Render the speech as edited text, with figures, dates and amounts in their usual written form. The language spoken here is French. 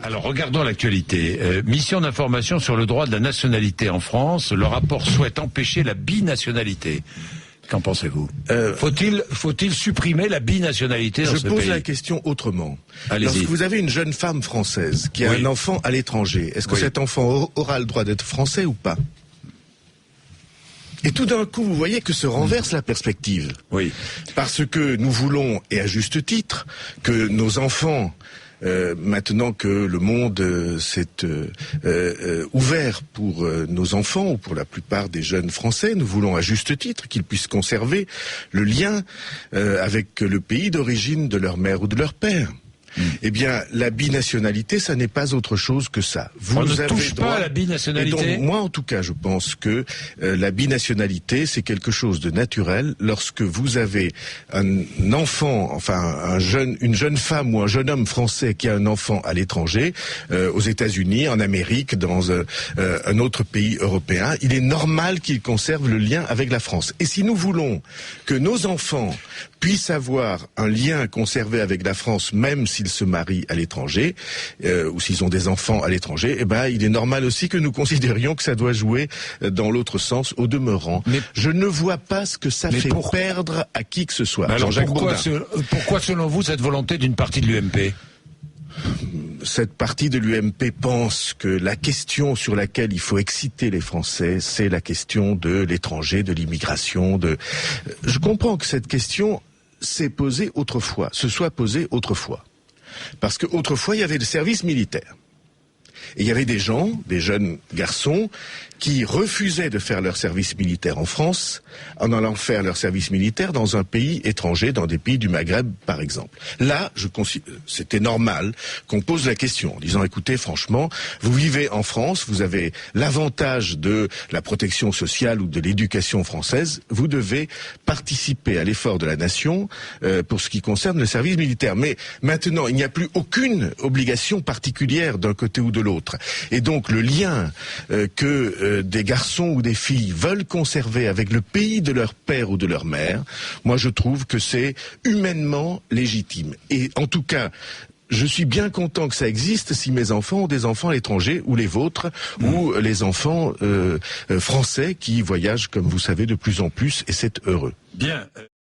Alors regardons l'actualité. Mission d'information sur le droit de la nationalité en France. Le rapport souhaite empêcher la binationalité. Qu'en pensez-vous? Faut-il supprimer la binationalité dans ce pays? Je pose la question autrement. Allez-y. Lorsque vous avez une jeune femme française qui a un enfant à l'étranger, est-ce que cet enfant aura le droit d'être français ou pas? Et tout d'un coup, vous voyez que se renverse la perspective. Oui. Parce que nous voulons, et à juste titre, que nos enfants, maintenant que le monde s'est ouvert pour nos enfants ou pour la plupart des jeunes Français, nous voulons à juste titre qu'ils puissent conserver le lien avec le pays d'origine de leur mère ou de leur père. Eh bien, la binationalité, ça n'est pas autre chose que ça. On ne touche pas à la binationalité. Et donc, moi, en tout cas, je pense que la binationalité, c'est quelque chose de naturel lorsque vous avez un enfant, enfin une jeune femme ou un jeune homme français qui a un enfant à l'étranger, aux États-Unis, en Amérique, dans un autre pays européen. Il est normal qu'il conserve le lien avec la France. Et si nous voulons que nos enfants puissent avoir un lien conservé avec la France, même s'ils se marient à l'étranger, ou s'ils ont des enfants à l'étranger, eh ben, il est normal aussi que nous considérions que ça doit jouer dans l'autre sens, au demeurant. Mais je ne vois pas ce que ça fait perdre à qui que ce soit. Alors pourquoi, selon vous, cette volonté d'une partie de l'UMP? Cette partie de l'UMP pense que la question sur laquelle il faut exciter les Français, c'est la question de l'étranger, de l'immigration. Je comprends que cette question s'est posée autrefois, se soit posée autrefois. Parce qu'autrefois, il y avait le service militaire. Et il y avait des gens, des jeunes garçons, qui refusaient de faire leur service militaire en France, en allant faire leur service militaire dans un pays étranger, dans des pays du Maghreb, par exemple. Là, c'était normal qu'on pose la question en disant, écoutez, franchement, vous vivez en France, vous avez l'avantage de la protection sociale ou de l'éducation française, vous devez participer à l'effort de la nation pour ce qui concerne le service militaire. Mais maintenant, il n'y a plus aucune obligation particulière d'un côté ou de l'autre. Et donc, le lien que des garçons ou des filles veulent conserver avec le pays de leur père ou de leur mère, moi je trouve que c'est humainement légitime. Et en tout cas, je suis bien content que ça existe si mes enfants ont des enfants à l'étranger, ou les vôtres, ou les enfants français qui voyagent, comme vous savez, de plus en plus, et c'est heureux. Bien.